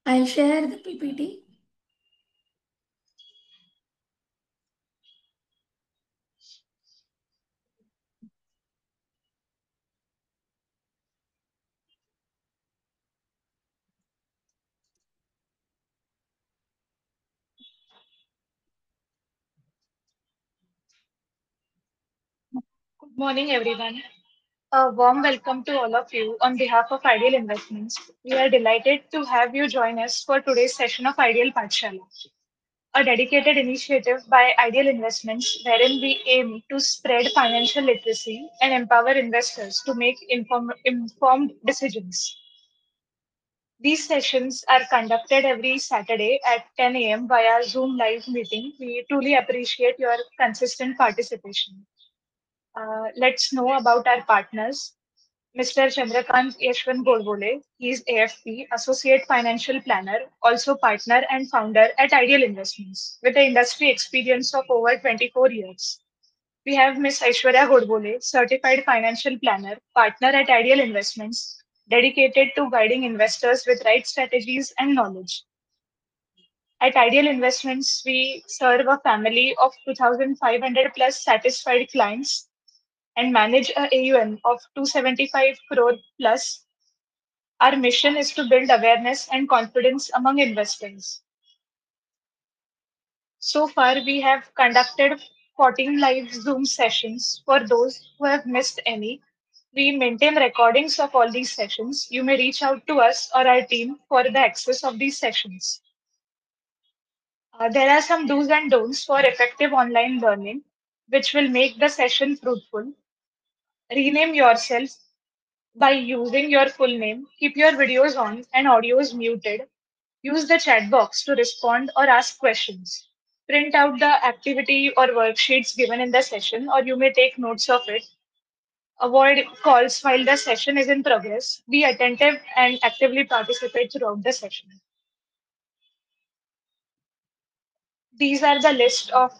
I'll share the PPT. Good morning, everyone. A warm welcome to all of you on behalf of Ideal Investments. We are delighted to have you join us for today's session of Ideal Pathshala, a dedicated initiative by Ideal Investments wherein we aim to spread financial literacy and empower investors to make informed decisions. These sessions are conducted every Saturday at 10 a.m. via Zoom live meeting. We truly appreciate your consistent participation. Let's know about our partners. Mr. Chandrakant Yashwant Godbole, he is AFP, Associate Financial Planner, also partner and founder at Ideal Investments, with an industry experience of over 24 years. We have Ms. Aishwarya Godbole, Certified Financial Planner, partner at Ideal Investments, dedicated to guiding investors with right strategies and knowledge. At Ideal Investments, we serve a family of 2,500 plus satisfied clients and manage a AUM of 275 crore plus. Our mission is to build awareness and confidence among investors. So far, we have conducted 14 live Zoom sessions. For those who have missed any, we maintain recordings of all these sessions. You may reach out to us or our team for the access of these sessions. There are some do's and don'ts for effective online learning, which will make the session fruitful. Rename yourself by using your full name. Keep your videos on and audios muted. Use the chat box to respond or ask questions. Print out the activity or worksheets given in the session, or you may take notes of it. Avoid calls while the session is in progress. Be attentive and actively participate throughout the session. These are the list of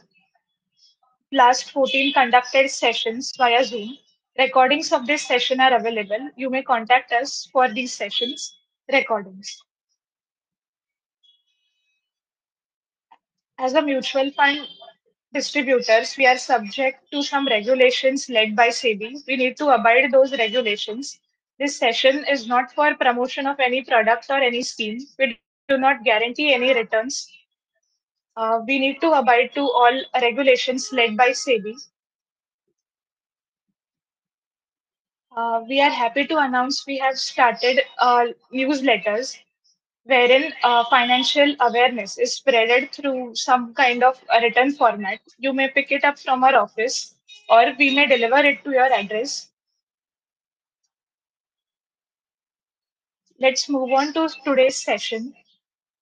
last 14 conducted sessions via Zoom. Recordings of this session are available. You may contact us for these sessions recordings. As a mutual fund distributors, we are subject to some regulations led by SEBI. We need to abide those regulations. This session is not for promotion of any product or any scheme. We do not guarantee any returns. We need to abide to all regulations led by SEBI. We are happy to announce we have started newsletters wherein financial awareness is spreaded through some kind of a written format. You may pick it up from our office or we may deliver it to your address. Let's move on to today's session.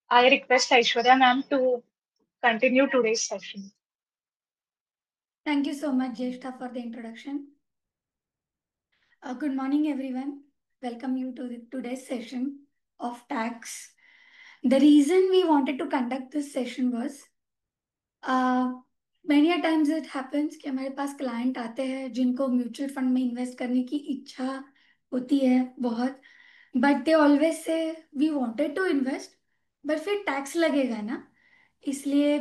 I request Aishwarya ma'am to continue today's session. Thank you so much, Jeshta, for the introduction. Good morning, everyone. Welcome you to today's session of tax. The reason we wanted to conduct this session was uh, many a times it happens कि हमारे पास client आते हैं जिनको mutual fund में invest करने की इच्छा होती है बहुत, but they always say we wanted to invest but फिर टैक्स लगेगा ना, इसलिए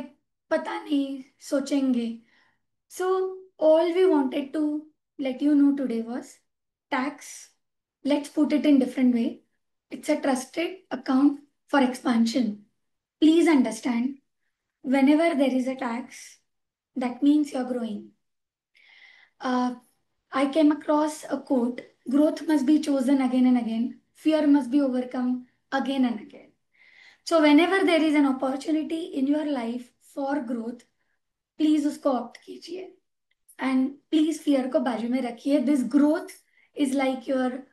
पता नहीं सोचेंगे. So, all we wanted to let you know today was tax. Let's put it in different way. It's a trusted account for expansion. Please understand, whenever there is a tax, that means you're growing. Uh, I came across a quote: growth must be chosen again and again, fear must be overcome again and again. So, whenever there is an opportunity in your life for growth, please उसको opt कीजिए. And please fear को बाजू में रखिए. This growth is like your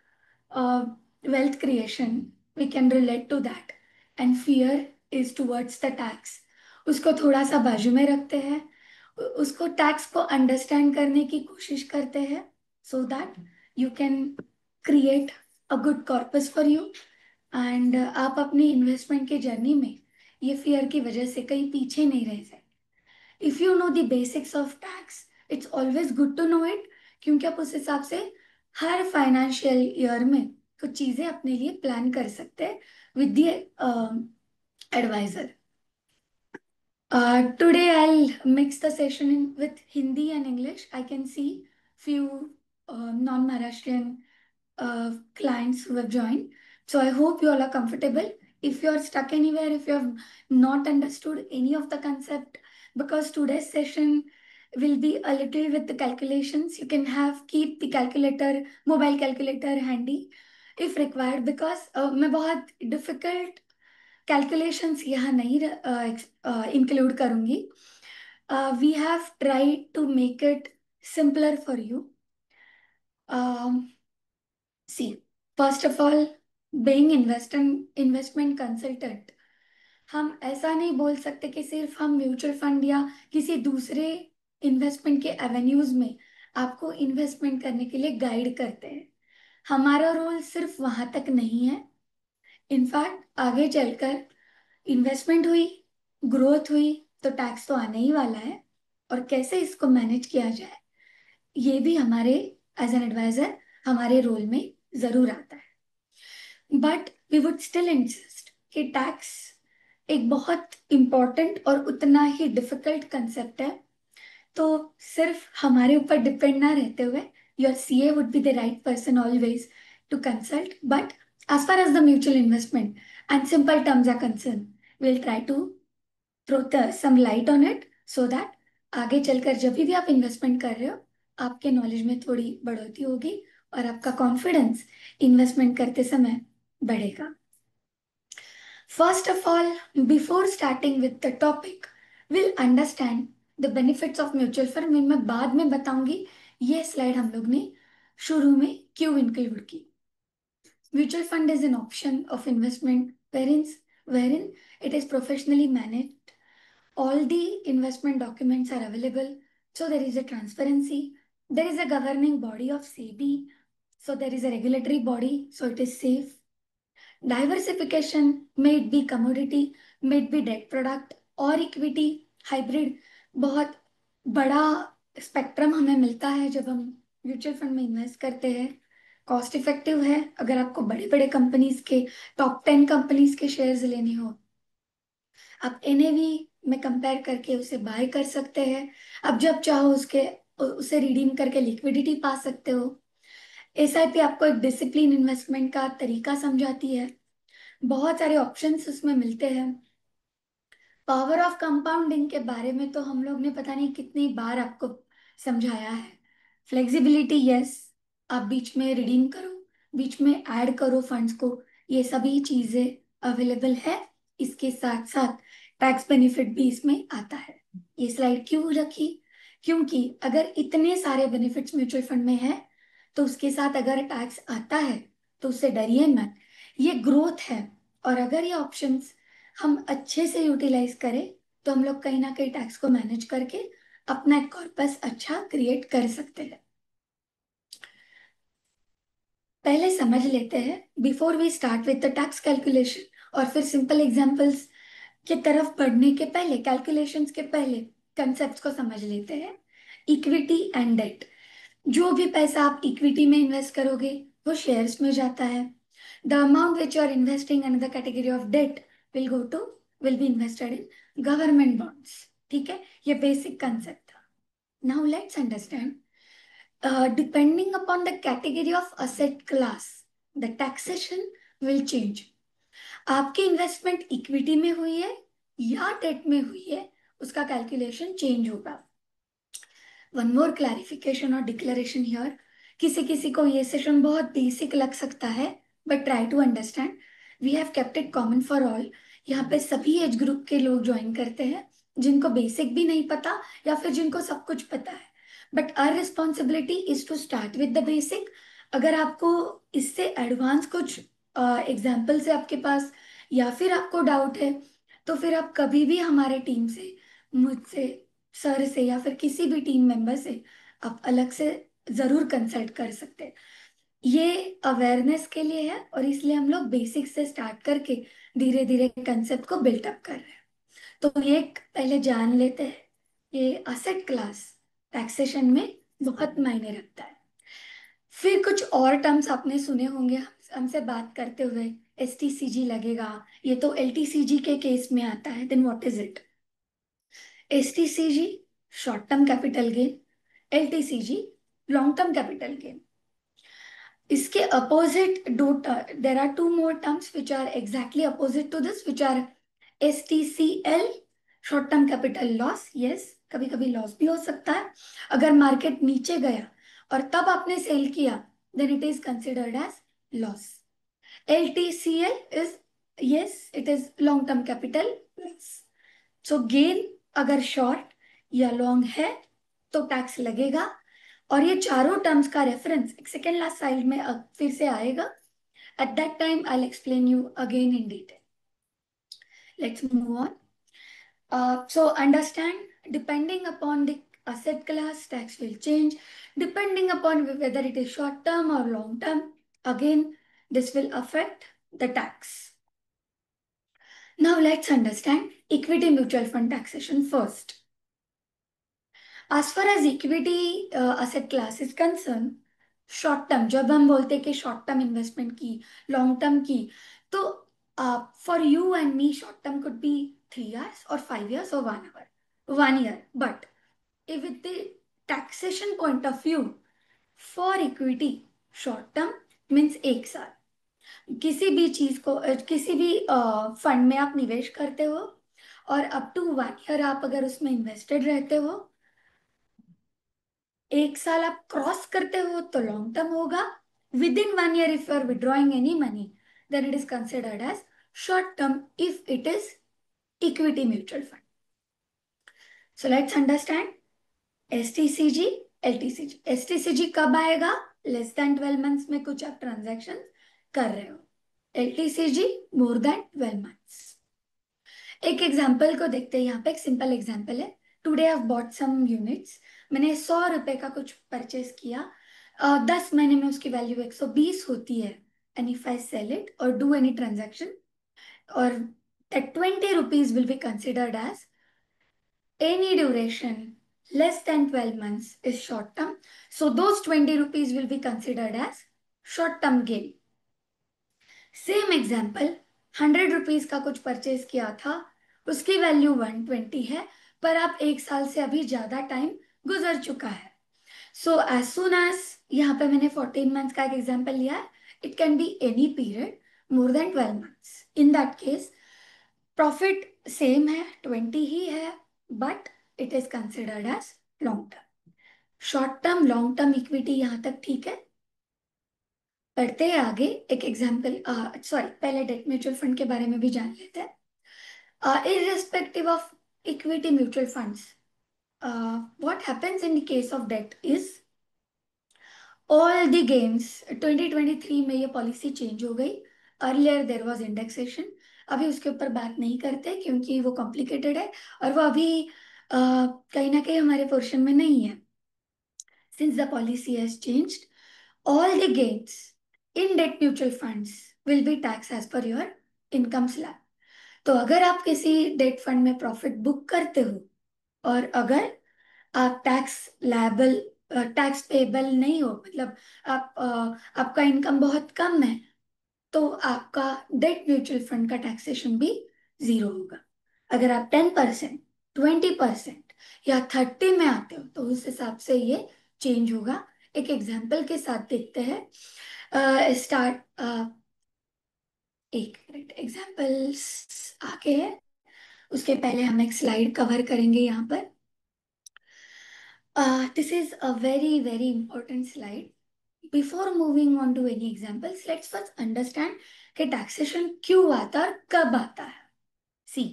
wealth creation. We can relate to that. And fear is towards the tax. उसको थोड़ा सा बाजू में रखते हैं, उसको टैक्स को अंडरस्टैंड करने की कोशिश करते हैं, so that you can create a good corpus for you. And आप अपनी इन्वेस्टमेंट के जर्नी में ये फियर की वजह से कहीं पीछे नहीं रह जाए. If you know the basics of tax, it's always good to know it, क्योंकि आप उस हिसाब से हर फाइनेंशियल ईयर में कुछ चीजें अपने लिए प्लान कर सकते हैं with the advisor. Today I'll mix the session in with Hindi and English. I can see few non-Maharashtrian clients who have joined. So I hope you all are comfortable. If you are stuck anywhere, if you have not understood any of the concept, because today's session will be a little with the calculations, you can have keep the calculator, mobile calculator handy if required, because मैं बहुत difficult calculations यहाँ नहीं include करूँगी. We have tried to make it simpler for you. Um, See, first of all, being investment consultant, हम ऐसा नहीं बोल सकते कि सिर्फ हम म्यूचुअल फंड या किसी दूसरे इन्वेस्टमेंट के एवेन्यूज में आपको इन्वेस्टमेंट करने के लिए गाइड करते हैं. हमारा रोल सिर्फ वहां तक नहीं है. इनफैक्ट आगे चलकर इन्वेस्टमेंट हुई, ग्रोथ हुई, तो टैक्स तो आने ही वाला है, और कैसे इसको मैनेज किया जाए ये भी हमारे एज एन एडवाइजर हमारे रोल में जरूर आता है. But we would still insist कि टैक्स एक बहुत इम्पोर्टेंट और उतना ही डिफिकल्ट कंसेप्ट है. तो सिर्फ हमारे ऊपर डिपेंड ना रहते हुए your CA would be the right person always to consult. But as far as the mutual investment and simple terms are concerned, we'll try to throw some light on it so that आगे चलकर जब भी आप investment कर रहे हो आपके knowledge में थोड़ी बढ़ोतरी होगी और आपका कॉन्फिडेंस इन्वेस्टमेंट करते समय बढ़ेगा. First of all, before starting with the topic, we'll understand the benefits of mutual fund. मैं बाद में बताऊंगी ये स्लाइड हम लोग ने शुरू में क्यों इंक्लूड की. Mutual fund is an option of investment wherein it is professionally managed. All the investment documents are available, so there is a transparency. There is a governing body of SEBI, so there is a regulatory body, so it is safe. Diversification, may it be commodity, may it be debt product और equity hybrid, बहुत बड़ा spectrum हमें मिलता है जब हम mutual fund में invest करते हैं. कॉस्ट इफेक्टिव है. अगर आपको बड़े बड़े कंपनीज के टॉप 10 कंपनीज के शेयर्स लेने हो, आप एनएवी में कंपेयर करके उसे बाय कर सकते हैं. अब जब चाहो उसे रिडीम करके लिक्विडिटी पा सकते हो. एसआईपी आपको एक डिसिप्लिन इन्वेस्टमेंट का तरीका समझाती है. बहुत सारे ऑप्शंस उसमें मिलते हैं. पावर ऑफ कंपाउंडिंग के बारे में तो हम लोग ने पता नहीं कितनी बार आपको समझाया है. फ्लेक्सिबिलिटी, यस, आप बीच में रिडीम करो, बीच में ऐड करो फंड्स को, ये सभी चीजें अवेलेबल है. इसके साथ साथ टैक्स बेनिफिट भी इसमें आता है. ये स्लाइड क्यों रखी? क्योंकि अगर इतने सारे बेनिफिट्स म्यूचुअल फंड में है तो उसके साथ अगर टैक्स आता है तो उससे डरिए मत. ये ग्रोथ है, और अगर ये ऑप्शंस हम अच्छे से यूटिलाइज करें तो हम लोग कहीं ना कहीं टैक्स को मैनेज करके अपना एक कॉर्पस अच्छा क्रिएट कर सकते हैं. पहले समझ लेते हैं before we start with the tax calculation, और फिर सिंपल एग्जांपल्स की तरफ बढ़ने के पहले, कैलकुलेशंस के पहले कंसेप्ट को समझ लेते हैं. Equity and debt. जो भी पैसा आप इक्विटी में इन्वेस्ट करोगे वो शेयर्स में जाता है. The amount which you are investing under the category of debt will be invested in government bonds. ठीक है, ये बेसिक कंसेप्ट था. Now let's understand. Depending upon the category of asset class, the taxation will change. आपकी investment equity में हुई है या date में हुई है, उसका कैलकुलेशन चेंज होगा. वन मोर क्लैरिफिकेशन और डिक्लेरेशन हियर. किसी किसी को ये सेशन बहुत बेसिक लग सकता है, but try to understand. We have kept it common for all. यहाँ पे सभी एज ग्रुप के लोग ज्वाइन करते हैं जिनको बेसिक भी नहीं पता या फिर जिनको सब कुछ पता है. But our responsibility is to start with the basic. अगर आपको इससे एडवांस कुछ एग्जाम्पल से आपके पास या फिर आपको डाउट है तो फिर आप कभी भी हमारे टीम से, मुझसे, सर से या फिर किसी भी टीम मेंबर से आप अलग से जरूर कंसल्ट कर सकते हैं. ये अवेयरनेस के लिए है और इसलिए हम लोग बेसिक से स्टार्ट करके धीरे धीरे कंसेप्ट को बिल्टअप कर रहे हैं. तो ये पहले जान लेते हैं. ये असेट क्लास टैक्सेशन में बहुत मायने रखता है. फिर कुछ और टर्म्स आपने सुने होंगे हमसे बात करते हुए STCG लगेगा, ये तो LTCG के केस में आता है, then what is it? STCG short term capital gain, LTCG long term capital gain. इसके अपोजिट दो, there are two more terms which are exactly opposite to this, which are STCL short term capital loss. Yes, कभी कभी loss भी हो सकता है. अगर market नीचे गया और तब आपने सेल किया, then it is considered as loss. LTCL is, yes, it is long term capital loss. So gain अगर शॉर्ट या लॉन्ग है तो टैक्स लगेगा. और ये चारों टर्म्स का रेफरेंस सेकेंड लास्ट स्लाइड में फिर से आएगा. At that time I will explain you again in detail. Let's move on. So understand, depending upon the asset class, tax will change. Depending upon whether it is short term or long term, again, this will affect the tax. Now let's understand equity mutual fund taxation first. As far as equity asset class is concerned, short term, जब हम बोलते हैं कि short term investment की, long term की, तो for you and me short term could be 3 years or 5 years or 1 hour, 1 year. But if with the taxation point of view, for equity, short term means 1 साल. किसी भी चीज को किसी भी फंड में आप निवेश करते हो और अप टू 1 year आप अगर उसमें इन्वेस्टेड रहते हो, 1 साल आप क्रॉस करते हो तो लॉन्ग टर्म होगा. Within 1 year if you are withdrawing any money, then it is considered as short term if it is equity mutual fund. So let's understand STCG, LTCG. STCG कब आएगा? Less than 12 months में कुछ आप transaction कर रहे हो. LTCG more than 12 months. एक example को देखते हैं. यहाँ पे एक सिंपल एग्जाम्पल है. Today I bought some units. मैंने 100 रुपए का कुछ परचेस किया. 10 महीने में उसकी वैल्यू 120 होती है. And if I sell it और डू एनी ट्रांजेक्शन, और that 20 rupees will be considered as any duration less than 12 months is short term. So those 20 rupees will be considered as short term gain. Same example, 100 rupees का कुछ purchase किया था, उसकी value 120 है, पर आप 1 साल से अभी ज्यादा टाइम गुजर चुका है. सो एज सुन एज, यहाँ पे मैंने 14 मंथ्स का एक एग्जाम्पल लिया है. It can be any period more than 12 months. In that case profit same है, 20 ही है, but it is considered as long term. Short term, long term equity यहाँ तक ठीक है. पढ़ते हैं आगे. एक एग्जाम्पल, सॉरी, पहले डेट म्यूचुअल फंड के बारे में भी जान लेते हैं. Irrespective of equity mutual funds, what happens in the case of debt is all the gains. 2023 में ये पॉलिसी चेंज हो गई. Earlier there was indexation. अभी उसके ऊपर बात नहीं करते क्योंकि वो कॉम्प्लिकेटेड है और वो अभी कहीं ना कहीं हमारे पोर्शन में नहीं है. Since the policy has changed, all the gains in debt mutual funds will be taxed as per your income slab. तो अगर आप किसी डेट फंड में प्रॉफिट बुक करते हो और अगर आप टैक्स पेबल नहीं हो, मतलब आपका इनकम बहुत कम है, तो आपका डेट म्यूचुअल फंड का टैक्सेशन भी 0 होगा. अगर आप 10%, 20% या 30 में आते हो तो उस हिसाब से ये चेंज होगा. एक एग्जाम्पल के साथ देखते हैं. एक मिनट, एग्जाम्पल्स आगे है, उसके पहले हम एक स्लाइड कवर करेंगे यहाँ पर. This is a very very important slide. Before moving on to any examples, let's first understand कि टैक्सेशन क्यों आता है और कब आता है. सी,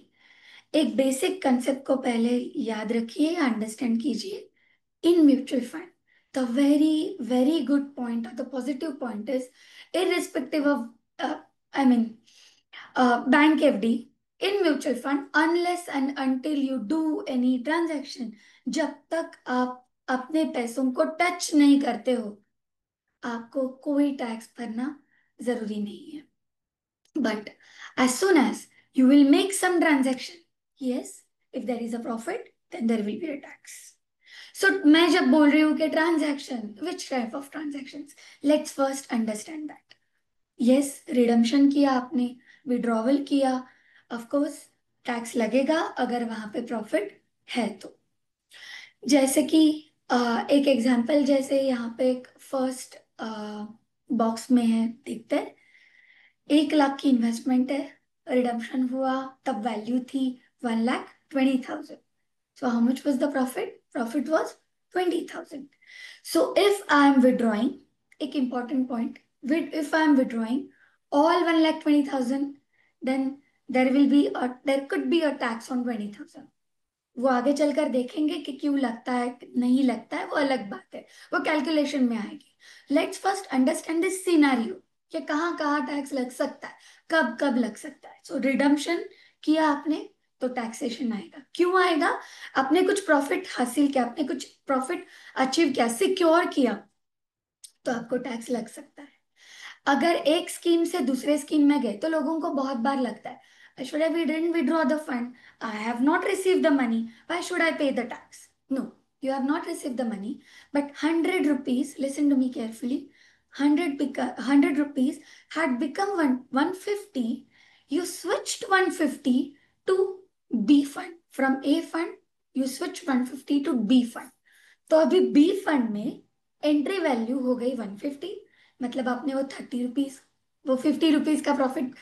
एक बेसिक कंसेप्ट को पहले याद रखिए, अंडरस्टैंड कीजिए. In mutual fund, the very good point or the positive point is, irrespective of I mean bank FD, in mutual fund, unless and until you do any transaction, जब तक आप अपने पैसों को टच नहीं करते हो, आपको कोई टैक्स भरना जरूरी नहीं है. But as soon as you will make some transaction, yes, if there is a profit, then there will be a tax. So मैं जब बोल रही हूँ कि transaction, which type of transactions, let's first understand that. Yes, redemption किया आपने, withdrawal किया, of course tax लगेगा अगर वहां पे प्रॉफिट है तो। जैसे कि एक एग्जांपल, जैसे यहाँ पे एक फर्स्ट बॉक्स में है, देखते हैं। 1 लाख की इन्वेस्टमेंट है, रिडम्पशन हुआ, तब वैल्यू थी 1,20,000। So how much was the profit? Profit was 20,000. So if I am withdrawing, एक important point, if I am withdrawing all 1,20,000, then there could be a tax on 20,000. वो आगे चलकर देखेंगे कि क्यों लगता है नहीं लगता है, वो अलग बात है, वो कैलकुलेशन में आएगी। Let's first understand this scenario कि कहाँ कहाँ टैक्स लग सकता है, कब कब लग सकता है। सो रिडम्पशन किया आपने तो टैक्सेशन आएगा। क्यों आएगा? आपने कुछ प्रॉफिट हासिल किया, आपने कुछ प्रॉफिट अचीव किया, सिक्योर किया, तो आपको टैक्स लग सकता है। अगर एक स्कीम से दूसरे स्कीम में गए तो लोगों को बहुत बार लगता है, Aishwarya we didn't withdraw the fund, I have not receive the money, why should I pay the tax? No, you have not received the money, but 100 rupees, listen to me carefully, 100 rupees had become 150. You switched 150 to B fund. From A fund, you switched 150 to B fund. तो अभी B fund में entry value हो गई 150, मतलब आपने वो 30 rupees, वो 50 rupees का प्रॉफिट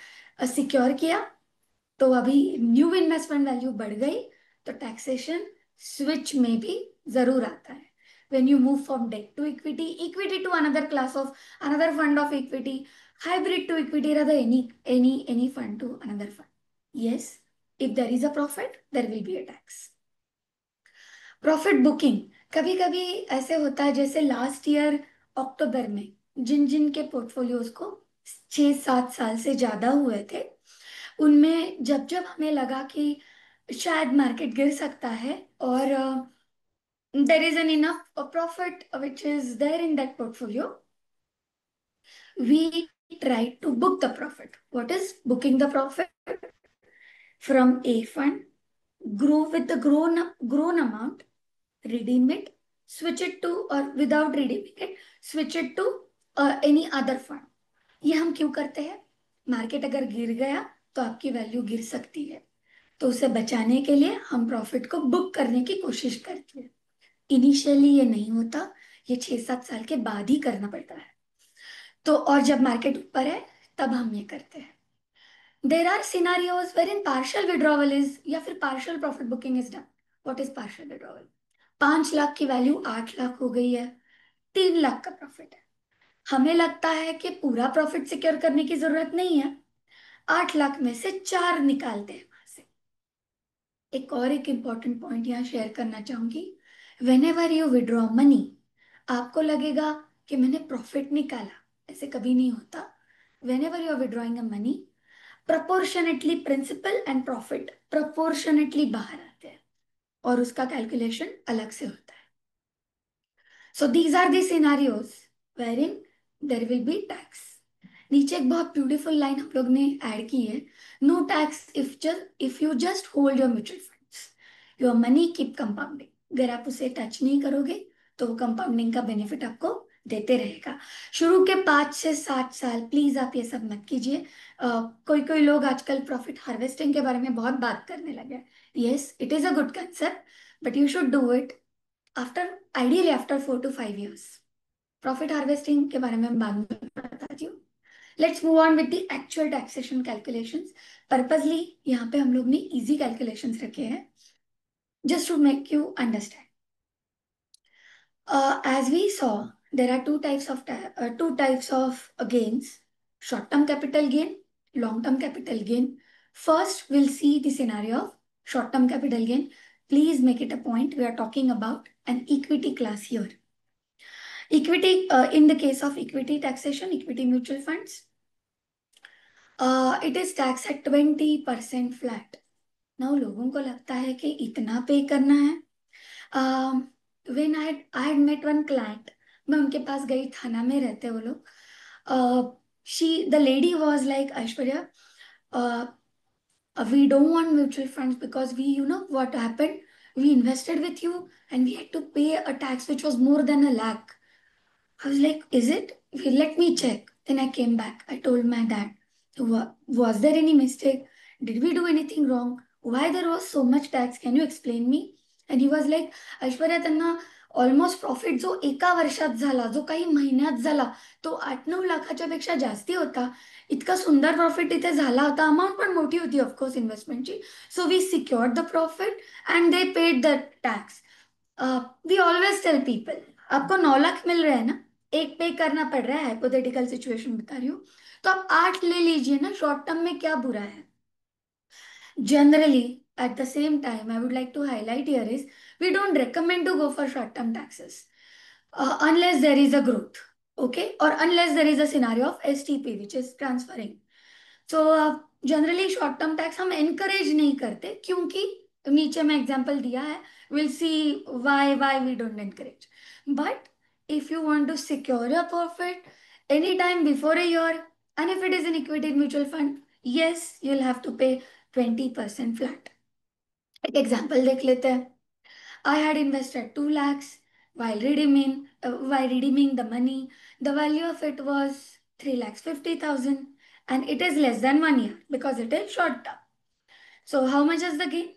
सिक्योर किया, तो अभी न्यू इन्वेस्टमेंट वैल्यू बढ़ गई, तो टैक्सेशन स्विच में भी जरूर आता है। when you move from debt to equity, equity to another class of another fund of equity, hybrid to equity, rather any fund to another fund, yes, if there is a profit there will be a tax। Profit booking कभी कभी ऐसे होता है, जैसे last year अक्टूबर में जिन जिन के portfolios को 6-7 साल से ज्यादा हुए थे, उनमें जब जब हमें लगा कि शायद मार्केट गिर सकता है और there is an enough profit which is there in that portfolio, we try to book the profit. What is booking the profit? From a fund, grow with the grown amount, redeem it, switch it to, or without redeeming it, switch it to any other fund। ये हम क्यों करते हैं? Market अगर गिर गया तो आपकी वैल्यू गिर सकती है, तो उसे बचाने के लिए हम प्रॉफिट को बुक करने की कोशिश करते हैं। इनिशियली ये नहीं होता, ये 6-7 साल के बाद ही करना पड़ता है। तो और जब मार्केट ऊपर है तब हम ये करते हैं। There are scenarios where in partial withdrawal is, या फिर partial profit booking is done. What is partial withdrawal? 5 lakh की वैल्यू 8 लाख हो गई है, 3 लाख का प्रॉफिट है। हमें लगता है कि पूरा प्रॉफिट सिक्योर करने की जरूरत नहीं है, 8 लाख में से 4 निकालते हैं वहां से। एक और एक इंपॉर्टेंट पॉइंट यहाँ शेयर करना चाहूंगी। When ever you withdraw money, आपको लगेगा कि मैंने प्रॉफिट निकाला, ऐसे कभी नहीं होता। Whenever you are withdrawing a money, proportionately principal and profit proportionately बाहर आते हैं, और उसका कैलकुलेशन अलग से होता है। So these are the scenarios where in there will be tax. नीचे एक बहुत ब्यूटीफुल लाइन हम लोग ने ऐड की है, no tax if you just hold your mutual funds, your money keep compounding. अगर आप उसे टच नहीं करोगे तो वो कंपाउंडिंग का बेनिफिट आपको देते रहेगा। शुरू के 5 से 7 साल प्लीज आप ये सब मत कीजिए। कोई कोई लोग आजकल प्रॉफिट हार्वेस्टिंग के बारे में बहुत बात करने लगे। Yes, it is a good concept, but you should do it after, ideally after 4 to 5 years। Profit harvesting के बारे में मैं बाद में बताती हूँ। Let's move on with the actual taxation calculations. Purposely यहाँ पे हम लोग ने इजी कैलकुलेशंस रखे हैं, just to make you understand. As we saw, there are two types of gains: short-term capital gain, long-term capital gain. First, we'll see the scenario of short-term capital gain. Please make it a point. We are talking about an equity class here. Equity, in the case of equity taxation, equity mutual funds, it is taxed at 20% flat. Now, लोगों को लगता है कि इतना पे करना है। When I had met one client, मैं उनके पास गई, थाना में रहते वो लोग। The lady was like, Aishwarya, uh, we don't want mutual funds because you know what happened? We invested with you and we had to pay a tax which was more than 1 lakh. I was like, is it? Let me check. Then I came back. I told my dad, Was there any mistake? Did we do anything wrong? Why there was so much tax? Can you explain me? And he was like, Aishwarya, त्यांना almost profit जो एका वर्षात झाला, जो काही महिन्यात झाला, तो 8-9 लाखाच्या पेक्षा जास्ती होता. इतका सुंदर प्रॉफिट इथे झाला होता. अमाऊंट पण मोठी होती ऑफकोर्स इन्व्हेस्टमेंटची. So we secured the profit and they paid the tax. We always tell people, आपको 9 लाख मिल रहा है ना, एक पे करना पड़ रहा है, हाइपोथेटिकल सिचुएशन बता रही हूँ, तो आप 8 ले लीजिए ना, शॉर्ट टर्म में क्या बुरा है. Generally, at the same time, I would like to highlight here is we don't recommend to go for short term taxes unless there is a growth, okay, or unless there is a scenario of STP which is transferring. So generally short term tax हम encourage नहीं करते, क्योंकि नीचे में example दिया है. Will see why we don't encourage. But if you want to secure your profit any time before a year, and if it is in equity mutual fund, yes, you'll have to pay 20% flat. एक example देख लेते हैं. I had invested 2 lakhs while redeeming the money. The value of it was 3 lakhs 50,000, and it is less than 1 year because it is short term. So how much is the gain?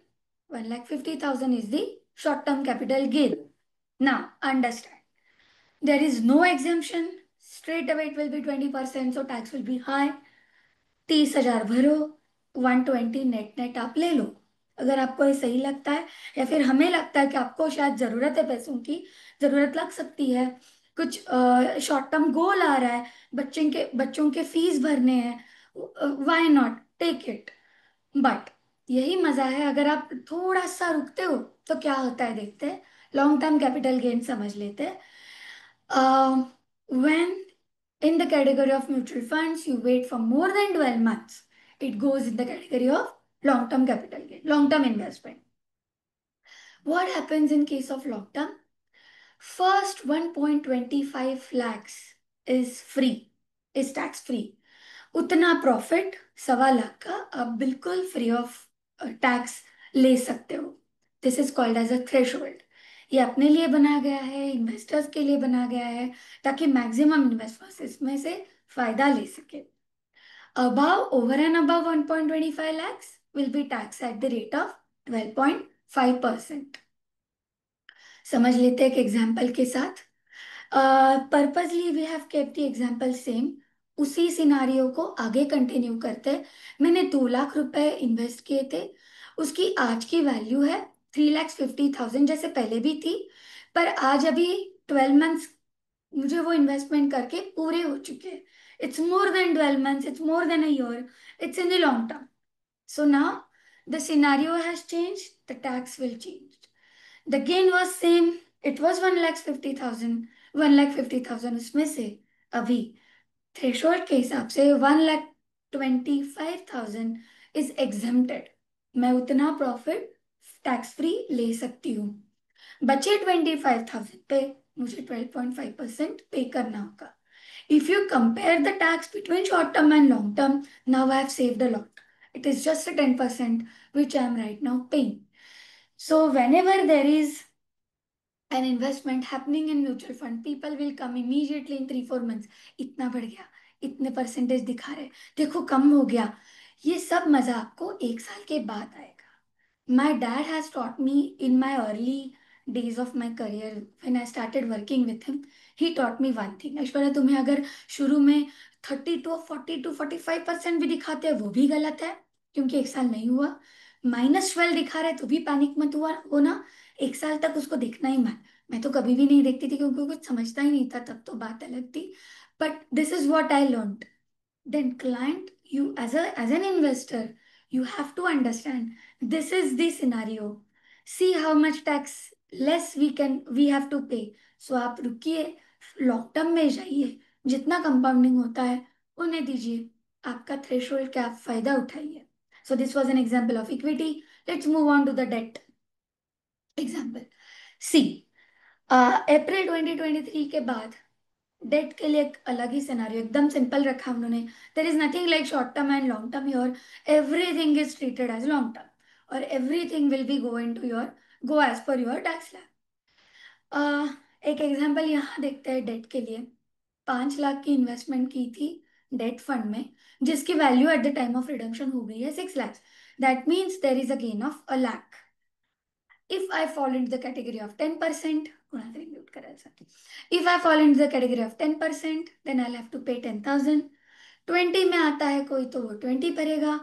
1 lakh 50,000 is the short term capital gain. Now understand, there is no exemption. Straight away it will be 20%, so tax will be high. 30,000 भरो, 120 net net आप ले लो. अगर आपको ये सही लगता है, या फिर हमें लगता है कि आपको शायद जरूरत है, पैसों की जरूरत लग सकती है, कुछ शॉर्ट टर्म गोल आ रहा है, बच्चों के फीस भरने हैं, why not take it. But यही मजा है, अगर आप थोड़ा सा रुकते हो तो क्या होता है देखते हैं. लॉन्ग टर्म कैपिटल गेन समझ लेते हैं. When in the category of mutual funds, you wait for more than 12 months, it goes in the category of long term capital gain, long term investment. What happens in case of long term? First 1.25 lakhs is free, is tax free. उतना profit 1.25 lakh का आप बिल्कुल free of tax ले सकते हो. This is called as a threshold. ये अपने लिए बना गया है, इन्वेस्टर्स के लिए बना गया है, ताकि मैक्सिमम इन्वेस्टर्स इसमें से फायदा ले सके. Above, over and above 1.25 lakhs will be taxed at the rate of 12.5%. समझ लेते हैं एक एग्जाम्पल के साथ. Purposely we have kept the example same. उसी सिनारियो को आगे कंटिन्यू करते हैं. मैंने 2 लाख रुपए इन्वेस्ट किए थे. उसकी आज की वैल्यू है 3,50,000, जैसे पहले भी थी. पर आज अभी 12 मंथ्स मुझे वो इन्वेस्टमेंट करके पूरे हो चुके हैं. It's more than 12 months, it's more than a year, it's in the long term. So now the scenario has change, the tax will change. The gain was same, it was 1,50,000. 1,50,000 उसमें से अभी threshold के हिसाब से 1,25,000 is exempted. मैं उतना profit tax free ले सकती हूँ. बचे 25,000 पे मुझे 12.5% पे करना होगा. If you compare the tax between short term and long term, now I have saved a lot. It is just a 10% which I am right now paying. So whenever there is an investment happening in mutual fund, people will come immediately in 3-4 months. इतना बढ़ गया, इतने percentage दिखा रहे, देखो कम हो गया. ये सब मजा आपको 1 साल के बाद आएगा. My dad has taught me in my early days of my career, when I started working with him. He taught me one thing. Aishwarya, तुम्हें अगर शुरू में 30 to 40 to 45% भी दिखाते हैं, वो भी गलत है, क्योंकि 1 साल नहीं हुआ. -12 दिखा रहे तो भी पैनिक मत हुआ हो ना. 1 साल तक उसको देखना ही मत. मैं तो कभी भी नहीं देखती थी, क्योंकि कुछ समझता ही नहीं था, तब तो बात अलग थी. But this is what I learn. Then client, you as an investor, you have to understand this is the scenario. See how much tax less we have to pay. So आप रुकिए, लॉन्ग टर्म में जाइए, जितना compounding होता है उन्हें दीजिए, आपका थ्रेशोल्ड का आप फायदा उठाइए. So this was an example of equity. Let's move on to the debt example. See, अप्रैल 2023 के बाद डेट के लिए एक अलग ही सिनारियो, एकदम सिंपल रखा उन्होंने. There is nothing like short term and long term your. Everything is treated as long term, और everything will be go into your, go as per your tax slab. एक example यहाँ देखते हैं date के लिए. 5 लाख की investment की थी डेट फंड में, जिसकी value at the time of redemption हो गई है 6 lakh. That means there is a gain of a lakh. If I fall into the category of 10%, if I fall into the category of 10%, then I'll have to pay 10,000. 20 में आता है कोई तो वो 20 भरेगा।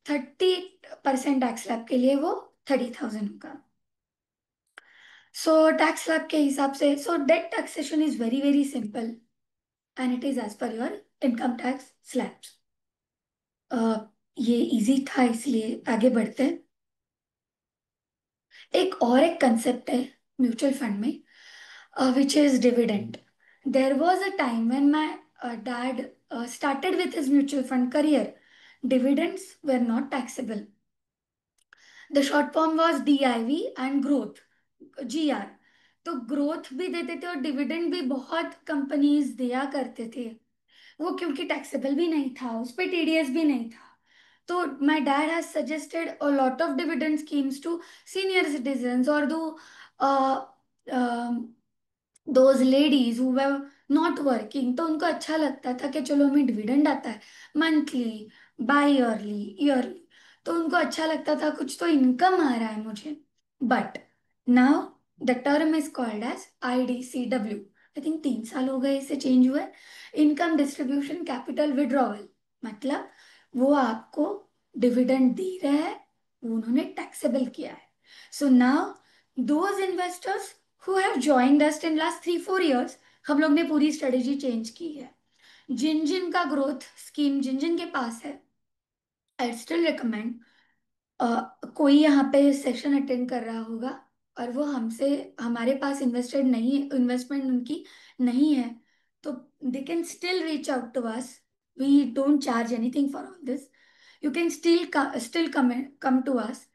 30% टैक्स स्लैब के लिए वो 30,000 होगा। सो टैक्स स्लैब के हिसाब से, so debt taxation is very very simple and it is as per your income tax slabs. ये इजी था, इसलिए आगे बढ़ते हैं। एक कंसेप्ट है म्यूचुअल फंड में, which is dividend. There was a time when my dad started with his mutual fund career. Dividends were not taxable. The short form was DIV and growth, GR. तो growth भी देते थे और dividend भी बहुत companies दिया करते थे। वो क्योंकि टैक्सेबल भी नहीं था, उस पर टीडीएस भी नहीं था। तो my dad has suggested a lot of dividend schemes to senior citizens or uh, um, those ladies who were not working. तो उनको अच्छा लगता था कि चलो हमें डिविडेंड आता है मंथली, बाई ईयरली, ईयरली। तो उनको अच्छा लगता था कुछ तो इनकम आ रहा है मुझे। But now the term is called as IDCW। I think 3 साल हो गए इसे चेंज हुए। Income distribution capital withdrawal. मतलब वो आपको डिविडेंड दे रहा है, वो उन्होंने टैक्सेबल किया है। So now those investors who have joined us in last 3-4 years, हम लोग ने पूरी स्ट्रेटेजी चेंज की है। जिन जिन का ग्रोथ स्कीम जिन जिन के पास है, आई स्टिल रिकमेंड, कोई यहाँ पे सेशन अटेंड कर रहा होगा और वो हमसे, हमारे पास इन्वेस्टेड नहीं है, इन्वेस्टमेंट उनकी नहीं है, तो they can still reach out to us. We don't charge anything for all this. You can still come to us.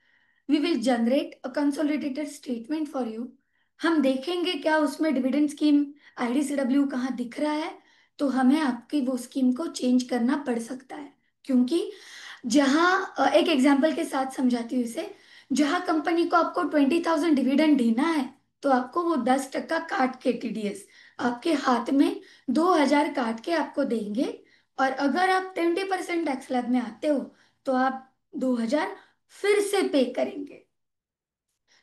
We will generate a consolidated statement for you. हम देखेंगे क्या उसमें डिविडेंड स्कीम IDCW कहाँ दिख रहा है, तो हमें आपकी वो स्कीम को चेंज करना पड़ सकता है। क्योंकि जहाँ एक एग्जाम्पल के साथ समझाती हूँ इसे, जहाँ कंपनी को आपको 20,000 डिविडेंड देना है, तो आपको वो 10% काट के TDS आपके हाथ में 2,000 काट के आपको देंगे। और अगर आप 20% टैक्स स्लैब में आते हो, तो आप 2,000 फिर से पे करेंगे।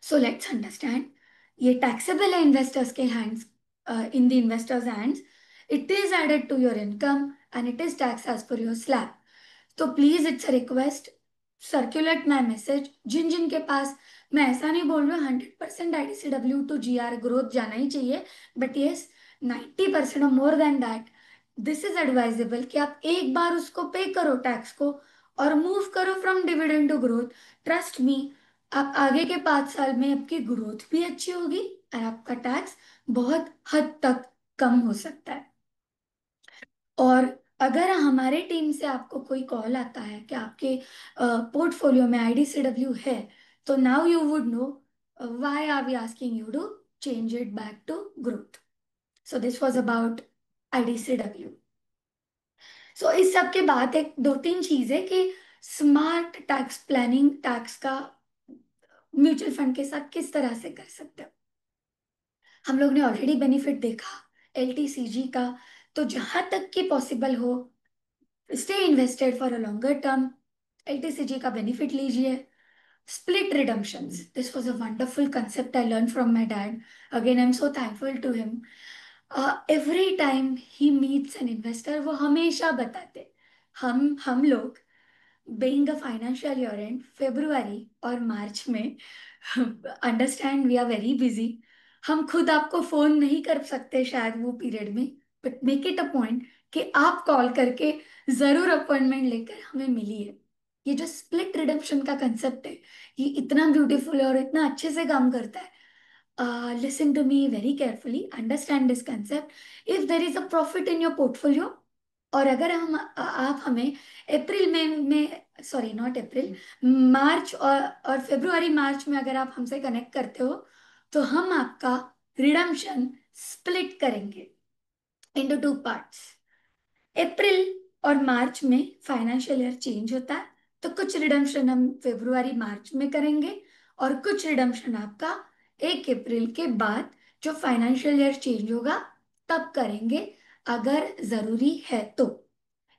सो लेट्स अंडरस्टैंड, ये टैक्सेबल है इन्वेस्टर्स के hands, in the investors hands. It is added to your income and it is tax as per your slab. तो please it's a request, circulate my message जिन जिन के पास। मैं ऐसा नहीं बोल रहा हूँ 100% IDCW टू GR ग्रोथ जाना ही चाहिए, बट यस 90% और more than that, this is advisable कि आप एक बार उसको पे करो टैक्स को और मूव करो from dividend to growth. Trust me, आप आगे के 5 साल में आपकी ग्रोथ भी अच्छी होगी और आपका टैक्स बहुत हद तक कम हो सकता है। और अगर हमारे टीम से आपको कोई कॉल आता है कि आपके पोर्टफोलियो में IDCW है, तो now you would know why are we asking you to change it back to growth. So this was about IDCW। So इस सब के बाद एक दो तीन चीजें कि स्मार्ट टैक्स प्लानिंग टैक्स का म्यूचुअल फंड के साथ किस तरह से कर सकते हो। हम लोग ने ऑलरेडी बेनिफिट देखा LTCG का। तो जहां तक कि पॉसिबल हो, stay invested for a longer term, LTCG का बेनिफिट लीजिए। Split redemptions, this was a wonderful concept I learn from my dad. Again I am so thankful to him. Every time he meets an investor, वो हमेशा बताते, हम लोग being a financial year end February और March में, understand we are very busy, हम खुद आपको फोन नहीं कर सकते शायद वो पीरियड में, but make it a point कि आप कॉल करके जरूर अपॉइंटमेंट लेकर हमें मिलिए। ये जो स्प्लिट रिडम्पशन का कंसेप्ट है, ये इतना ब्यूटीफुल है और इतना अच्छे से काम करता है। Listen to me very carefully, understand this concept. If there is a profit in your portfolio, और अगर आप हमें अप्रैल में सॉरी नॉट अप्रैल, मार्च और February मार्च में अगर आप हमसे कनेक्ट करते हो, तो हम आपका रिडम्पशन स्प्लिट करेंगे इनटू 2 पार्ट्स। अप्रैल और मार्च में फाइनेंशियल ईयर चेंज होता है, तो कुछ रिडम्पशन हम February मार्च में करेंगे और कुछ रिडम्पशन आपका 1 अप्रैल के बाद जो फाइनेंशियल ईयर चेंज होगा तब करेंगे। अगर जरूरी है तो।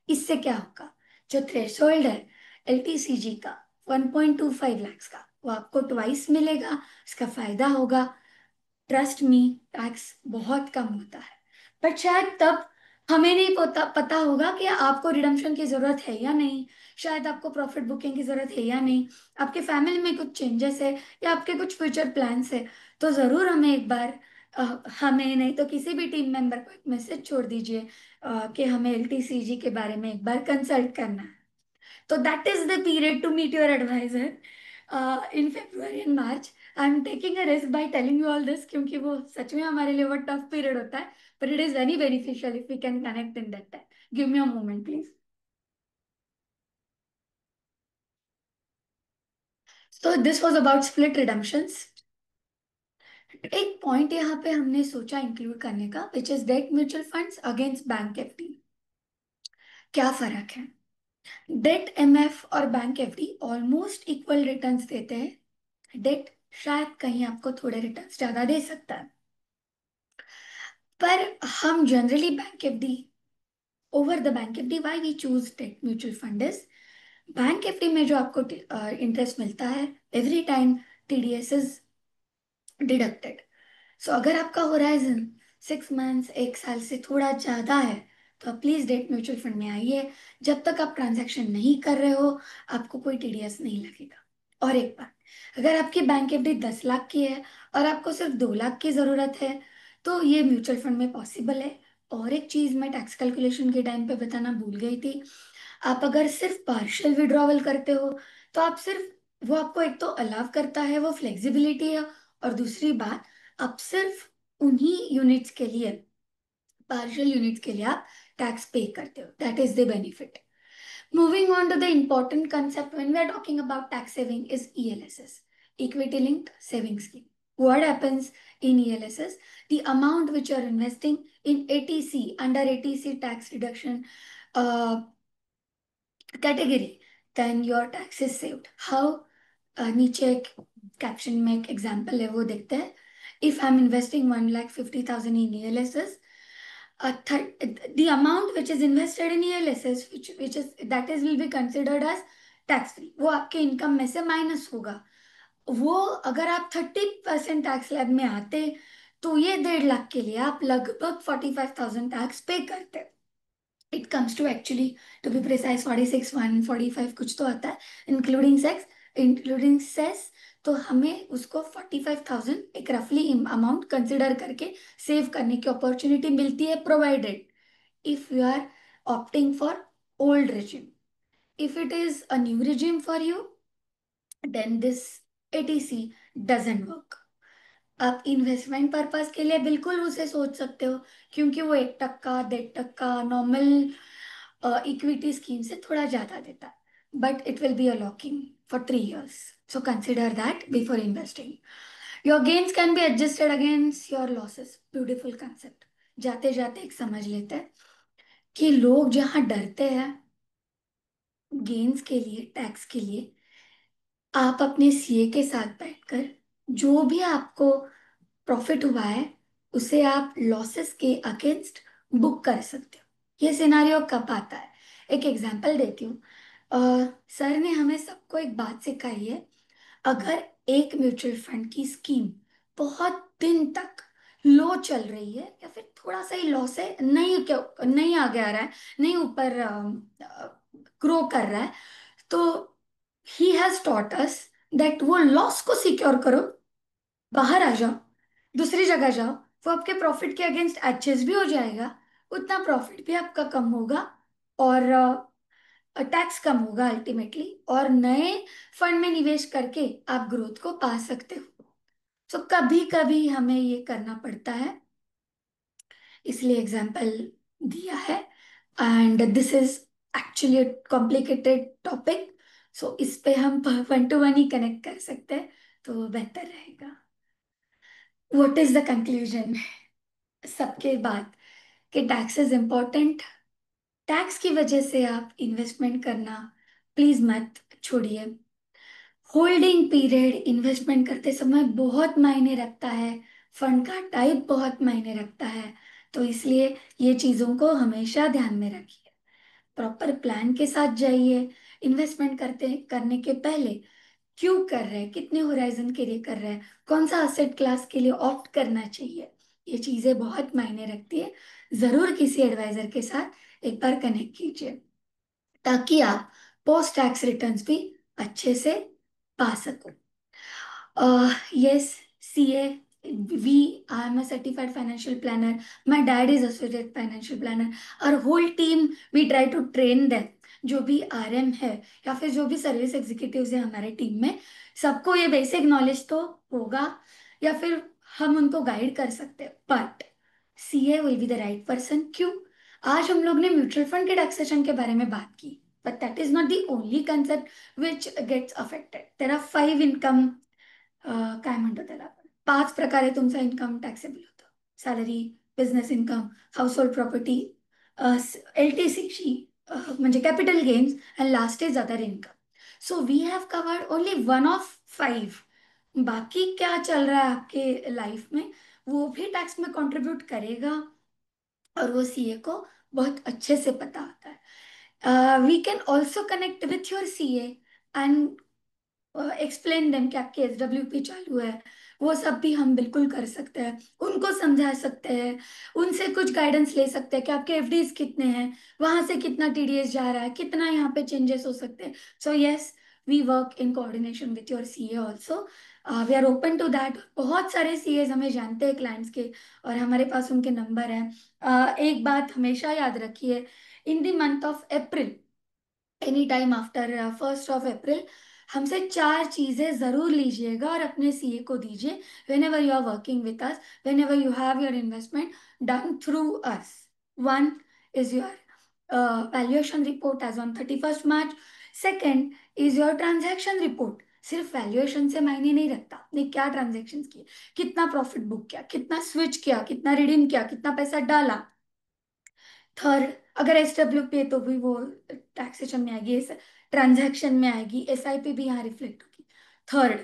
इससे क्या होगा, जो थ्रेशोल्ड है एलटीसीजी का 1.25 लाख का, वो आपको ट्वाइस मिलेगा, इसका फायदा होगा। ट्रस्ट मी, टैक्स बहुत कम होता है। बट शायद तब हमें नहीं पता पता होगा कि आपको रिडम्पशन की जरूरत है या नहीं, शायद आपको प्रॉफिट बुकिंग की जरूरत है या नहीं, आपके फैमिली में कुछ चेंजेस है या आपके कुछ फ्यूचर प्लान्स है। तो जरूर हमें एक बार हमें नहीं तो किसी भी टीम मेंबर को एक मैसेज छोड़ दीजिए कि हमें एलटीसीजी के बारे में एक बार कंसल्ट करना है। So that is the period to meet your advisor in February and March. I'm taking a risk by telling you all this क्योंकि वो सच में हमारे लिए बहुत टफ पीरियड होता है, but it is very beneficial if we can connect in that time. Give me a moment, please. So this was about split redemptions. एक point यहाँ पे हमने सोचा इंक्लूड करने का, which is debt mutual funds against bank FD. क्या फर्क है? डेट एमएफ और bank FD almost equal returns देते हैं। डेट शायद कहीं आपको थोड़े रिटर्न्स ज्यादा दे सकता है, पर हम generally bank FD over the bank FD, why we choose debt mutual fund is, bank FD में जो आपको इंटरेस्ट मिलता है every time TDS is deducted. So अगर आपका होराइजन 6 मंथ्स, 1 साल से थोड़ा ज्यादा है, तो आप प्लीज डेट म्यूचुअल फंड में आइए। जब तक आप ट्रांजैक्शन नहीं कर रहे हो, आपको कोई टीडीएस नहीं लगेगा। और एक बात, अगर आपकी बैंक एफडी 10 लाख की है और आपको सिर्फ 2 लाख की जरूरत है, तो ये म्यूचुअल फंड में पॉसिबल है। और एक चीज मैं टैक्स कैलकुलेशन के टाइम पे बताना भूल गई थी, आप अगर सिर्फ पार्शियल विड्रॉवल करते हो, तो आप सिर्फ वो आपको एक तो अलाव करता है, वो फ्लेक्सिबिलिटी है। और दूसरी बात, आप सिर्फ उन्हीं यूनिट्स के लिए, पार्शियल यूनिट्स के लिए आप टैक्स पे करते हो। That is the benefit. Moving on to the important concept when we are talking about tax saving is ELSS, equity linked saving scheme. What happens in ELSS? The amount which you are investing in ATC under ATC tax reduction uh, category, then your tax is saved. How? नीचे एक caption में एक example है, वो देखते हैं। If I am investing 1,50,000 in ELSS, the amount which is invested in ELSS, which is that is will be considered as tax free, वो आपके इनकम में से माइनस होगा। वो अगर आप 30% टैक्स स्लैब में आते, तो ये 1.5 लाख के लिए आप लगभग 45,000 टैक्स पे करते। It comes to actually, to be precise 46,145 कुछ तो आता है, इंक्लूडिंग सेस। तो हमें उसको 45,000 एक रफली अमाउंट कंसिडर करके सेव करने की अपॉर्चुनिटी मिलती है, provided if you are opting for old regime. If it is a new regime for you, then this ATC doesn't work. आप इन्वेस्टमेंट पर्पस के लिए बिल्कुल उसे सोच सकते हो, क्योंकि वो 1%, 1.5% नॉर्मल इक्विटी स्कीम से थोड़ा ज्यादा देता है। But it will be a locking for 3 years, so consider that before investing. Your gains can be adjusted against your losses. Beautiful concept. जाते जाते एक समझ लेते हैं कि लोग जहां डरते हैं गेन्स के लिए, टैक्स के लिए, आप अपने सीए के साथ बैठकर जो भी आपको प्रॉफिट हुआ है, उसे आप लॉसेस के अगेंस्ट बुक कर सकते हो। ये सिनारियो कब आता है, एक एग्जांपल देती हूँ। सर ने हमें सबको एक बात सिखाई है, अगर एक म्यूचुअल फंड की स्कीम बहुत दिन तक लो चल रही है या फिर थोड़ा सा ही लॉस है, नहीं क्या नहीं आगे आ रहा है, नहीं ऊपर ग्रो कर रहा है, तो he has taught us that वो लॉस को सिक्योर करो, बाहर आ जाओ, दूसरी जगह जाओ। वो आपके प्रॉफिट के अगेंस्ट एडजस्ट भी हो जाएगा, उतना प्रॉफिट भी आपका कम होगा, और टैक्स कम होगा अल्टीमेटली, और नए फंड में निवेश करके आप ग्रोथ को पा सकते हो। तो कभी कभी हमें ये करना पड़ता है, इसलिए एग्जाम्पल दिया है। And this is actually complicated topic, so इस पे हम 1 to 1 ही कनेक्ट कर सकते हैं, तो बेहतर रहेगा। व्हाट इज द कंक्लूजन सबके बाद, कि टैक्स इज इम्पोर्टेंट। टैक्स की वजह से आप इन्वेस्टमेंट करना प्लीज मत छोड़िए। होल्डिंग पीरियड इन्वेस्टमेंट करते समय बहुत मायने रखता है, फंड का टाइप बहुत मायने रखता है, तो इसलिए ये चीज़ों को हमेशा ध्यान में रखिए, प्रॉपर प्लान के साथ जाइए। इन्वेस्टमेंट करने के पहले क्यों कर रहे हैं, कितने होराइजन के लिए कर रहे हैं, कौन सा असेट क्लास के लिए ऑप्ट करना चाहिए, ये चीजें बहुत मायने रखती है। जरूर किसी एडवाइजर के साथ एक बार कनेक्ट कीजिए, ताकि आप पोस्ट टैक्स रिटर्न्स भी अच्छे से पा सको। Yes, CA, I am a certified financial planner. My dad is associate financial planner. Our whole team, we try to train them. जो भी RM है या फिर जो भी सर्विस एग्जीक्यूटिव्स है हमारे टीम में, सबको ये बेसिक नॉलेज तो होगा, या फिर हम उनको गाइड कर सकते हैं। But CA will be the right person. क्यों? आज हम लोग ने म्यूचुअल फंड के टैक्सेशन के बारे में बात की, but that is not the only concept which gets affected. There are 5 income, काय म्हणतो त्याला आपण, 5 प्रकारे तुमचा इन्कम टॅक्सेबल होतं: salary, business income, house hold property, LTC म्हणजे capital gains, and last is other income. So we have covered only one of 5. बाकी क्या चल रहा है आपके लाइफ में, वो भी टैक्स में कंट्रीब्यूट करेगा, और वो CA को बहुत अच्छे से पता होता है। We can also connect with your CA and explain them कि आपके SWP चालू है, वो सब भी हम बिल्कुल कर सकते हैं, उनको समझा सकते हैं, उनसे कुछ गाइडेंस ले सकते हैं कि आपके FDs कितने हैं, वहां से कितना TDS जा रहा है, कितना यहाँ पे चेंजेस हो सकते हैं। So yes, we work in coordination with your CA also. We are open to that. बहुत सारे CAs हमें जानते हैं क्लाइंट्स के, और हमारे पास उनके नंबर हैं। एक बात हमेशा याद रखिए, in the month of April, any time after 1 अप्रैल, हमसे 4 चीजें जरूर लीजिएगा और अपने CA को दीजिए। Whenever you are working with us, whenever you have your investment done through us, one is your valuation report as on 31 March. Second is your transaction report. सिर्फ valuation से मायने नहीं रखता आपने क्या transaction किए, कितना profit book किया, कितना स्विच किया, कितना रिडीम किया, कितना पैसा डाला। थर्ड, अगर SWP है तो भी वो टैक्सेशन में आएगी, ट्रांजैक्शन में आएगी, SIP भी यहाँ रिफ्लेक्ट होगी। Third,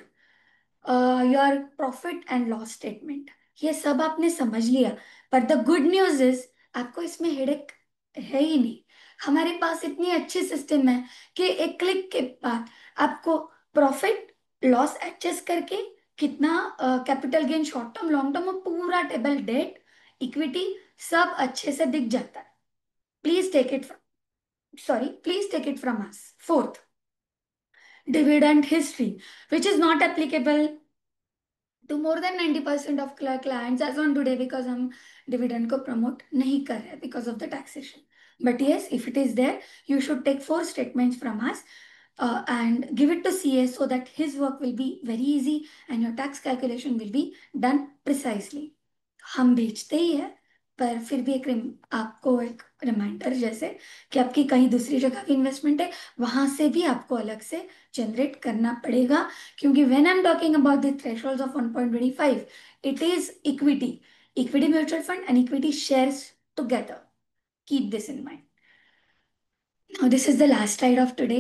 your profit and loss statement. ये सब आपने समझ लिया, पर द गुड न्यूज इज आपको इसमें हेडेक है ही नहीं। हमारे पास इतनी अच्छी सिस्टम है कि एक क्लिक के बाद आपको प्रॉफिट लॉस एडजस्ट करके कितना capital gain, short term, long term, और पूरा टेबल, डेट, इक्विटी, सब अच्छे से दिख जाता है। Please take it from, please take it from us. Fourth, dividend history, which is not applicable to more than 90% of clients as on today, because हम dividend को promote नहीं कर रहे because of the taxation. But yes, if it is there, you should take 4 statements from us and give it to CA, so that his work will be very easy and your tax calculation will be done precisely. हम भेजते ही है, पर फिर भी आपको एक reminder जैसे कि आपकी कहीं दूसरी जगह भी इन्वेस्टमेंट है, वहां से भी आपको अलग से जनरेट करना पड़ेगा। क्योंकि when I am talking about the thresholds of 1.25, it is equity mutual fund and equity shares together. Keep this in mind. Now this is the last slide of today.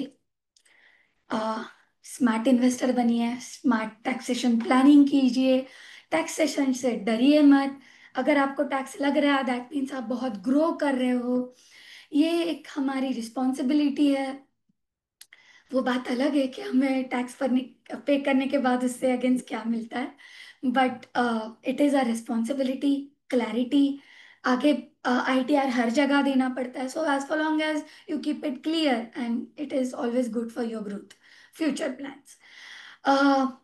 Smart investor बनिए, smart taxation planning कीजिए, taxation से डरिए मत। अगर आपको tax लग रहा है, दैट मीन्स आप बहुत ग्रो कर रहे हो। ये एक हमारी रिस्पॉन्सिबिलिटी है। वो बात अलग है कि हमें टैक्स पे करने के बाद उससे अगेंस्ट क्या मिलता है, but it is a responsibility. Clarity, आगे ITR हर जगह देना पड़ता है। So as for long as you keep it clear, and it is always good for your growth, future plans.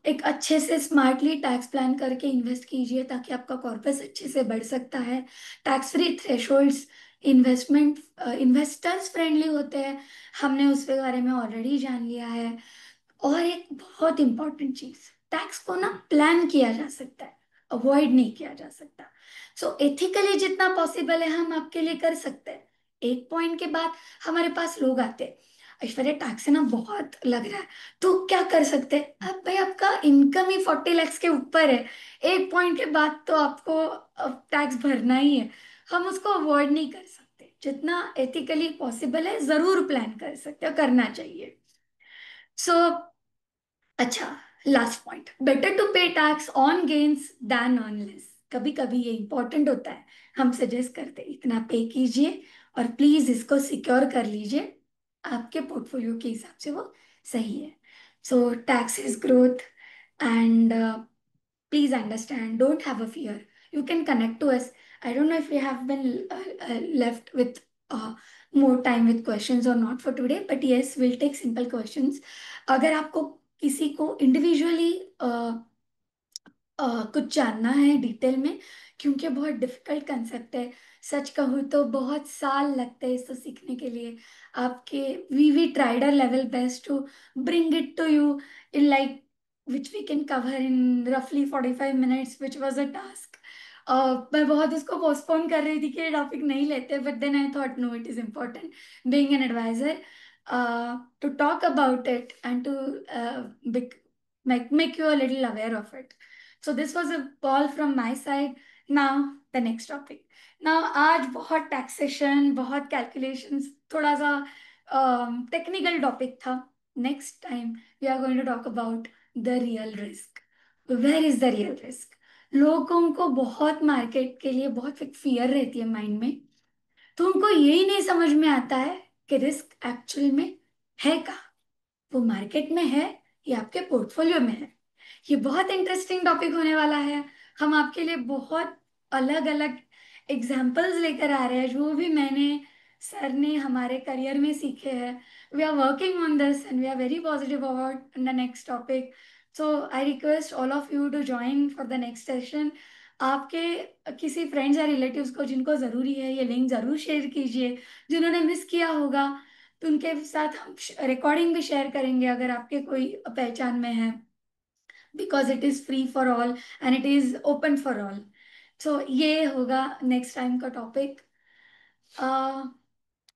एक अच्छे से स्मार्टली टैक्स प्लान करके इन्वेस्ट कीजिए, ताकि आपका कॉर्पस अच्छे से बढ़ सकता है। Tax free thresholds investment investors friendly होते हैं, हमने उसके बारे में ऑलरेडी जान लिया है। और एक बहुत इंपॉर्टेंट चीज, टैक्स को ना प्लान किया जा सकता है, अवॉइड नहीं किया जा सकता। सो एथिकली जितना पॉसिबल है हम आपके लिए कर सकते हैं। एक पॉइंट के बाद हमारे पास लोग आते हैं, ऐश्वर्या टैक्स है ना बहुत लग रहा है, तो क्या कर सकते हैं? अब भाई आपका इनकम ही 40 लाख के ऊपर है, एक पॉइंट के बाद तो आपको टैक्स भरना ही है। हम उसको अवॉइड नहीं कर सकते, जितना एथिकली पॉसिबल है जरूर प्लान कर सकते हो, करना चाहिए। सो अच्छा, last point, better to pay tax on gains than on less. कभी कभी ये इंपॉर्टेंट होता है। हम सजेस्ट करते हैं इतना पे कीजिए और प्लीज इसको सिक्योर कर लीजिए, आपके पोर्टफोलियो के हिसाब से वो सही है। So tax is growth and please understand, don't have a fear. You can connect to us. I don't know if we have been left with more time with questions or not for today, but yes, we'll take simple questions. अगर आपको किसी को individually कुछ जानना है detail में, क्योंकि बहुत डिफिकल्ट कंसेप्ट है। सच कहूँ तो बहुत साल लगते हैं इसको सीखने के लिए। आपके we tried our level best to bring it to you in like which we can cover in roughly 45 minutes, which was a task. मैं बहुत उसको पोस्टपोन कर रही थी कि ये टॉपिक नहीं लेते, but then I thought no, it is important being an advisor to talk about it and to make you a little aware of it. So this was a call from my side. Now the next topic. Now आज बहुत taxation, बहुत calculations, थोड़ा सा technical topic था. Next time we are going to talk about the real risk. Where is the real risk? लोगों को बहुत market के लिए बहुत फियर रहती है माइंड में, तो उनको यही नहीं समझ में आता है कि रिस्क एक्चुअल में है कहाँ, वो मार्केट में है या आपके पोर्टफोलियो में है। ये बहुत इंटरेस्टिंग टॉपिक होने वाला है। हम आपके लिए बहुत अलग अलग एग्जाम्पल्स लेकर आ रहे हैं, जो भी मैंने सर ने हमारे करियर में सीखे हैं। We are working on this and we are very positive about the next topic. So I request all of you to join for the next session. आपके किसी फ्रेंड्स या रिलेटिव्स को जिनको ज़रूरी है, ये लिंक ज़रूर शेयर कीजिए। जिन्होंने मिस किया होगा तो उनके साथ हम रिकॉर्डिंग भी शेयर करेंगे अगर आपके कोई पहचान में है, because it is free for all and it is open for all. So ये होगा नेक्स्ट टाइम का टॉपिक।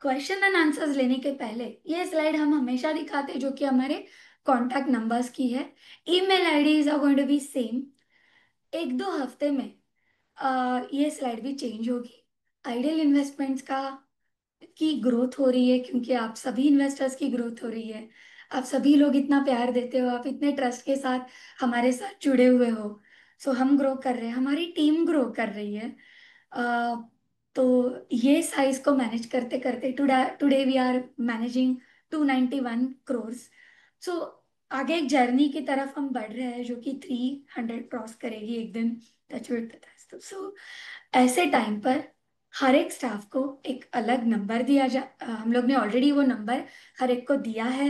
क्वेश्चन एंड आंसर्स लेने के पहले ये स्लाइड हम हमेशा दिखाते हैं, जो कि हमारे कॉन्टैक्ट नंबर्स की है। Email IDs are going to be same. एक दो हफ्ते में ये स्लाइड भी चेंज होगी। आइडियल इन्वेस्टमेंट्स का की ग्रोथ हो रही है क्योंकि आप सभी इन्वेस्टर्स की ग्रोथ हो रही है। आप सभी लोग इतना प्यार देते हो, आप इतने ट्रस्ट के साथ हमारे साथ जुड़े हुए हो। सो हम ग्रो कर रहे हैं, हमारी टीम ग्रो कर रही है। अ, तो ये साइज को मैनेज करते करते today today we are managing 291 crores। So आगे एक जर्नी की तरफ हम बढ़ रहे हैं जो कि 300 क्रॉस करेगी एक दिन। सो ऐसे टाइम पर हर एक स्टाफ को एक अलग नंबर हम लोग ने ऑलरेडी वो नंबर हर एक को दिया है।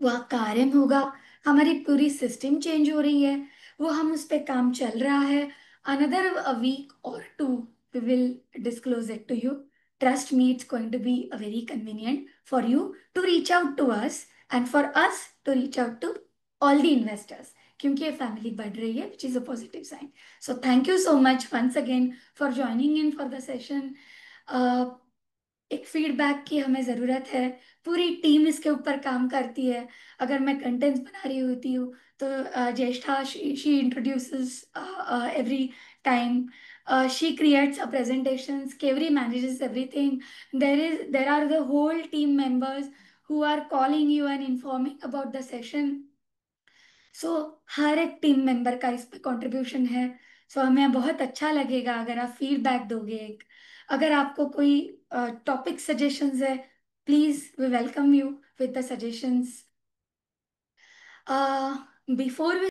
वह कार्य होगा। हमारी पूरी सिस्टम चेंज हो रही है, वो हम उस पे काम चल रहा है। अनदर अ वीक और two we will disclose it to you. Trust me, it's going to be a very convenient for you to reach out to us and for us to reach out to all the investors, क्योंकि ये family बढ़ रही है, which is a positive sign. So thank you so much once again for joining in for the session. एक feedback की हमें ज़रूरत है। पूरी टीम इसके ऊपर काम करती है। अगर मैं कंटेंट्स बना रही होती हूँ तो Jyeshtha she introduces every time, she creates a presentations, Kevri manages everything. There are the whole team members who are calling you and informing about the session. सो हर एक टीम मेंबर का इस पे कंट्रीब्यूशन है। सो हमें बहुत अच्छा लगेगा अगर आप फीडबैक दोगे। एक अगर आपको कोई टॉपिक सजेशंस है, please we welcome you with the suggestions. Before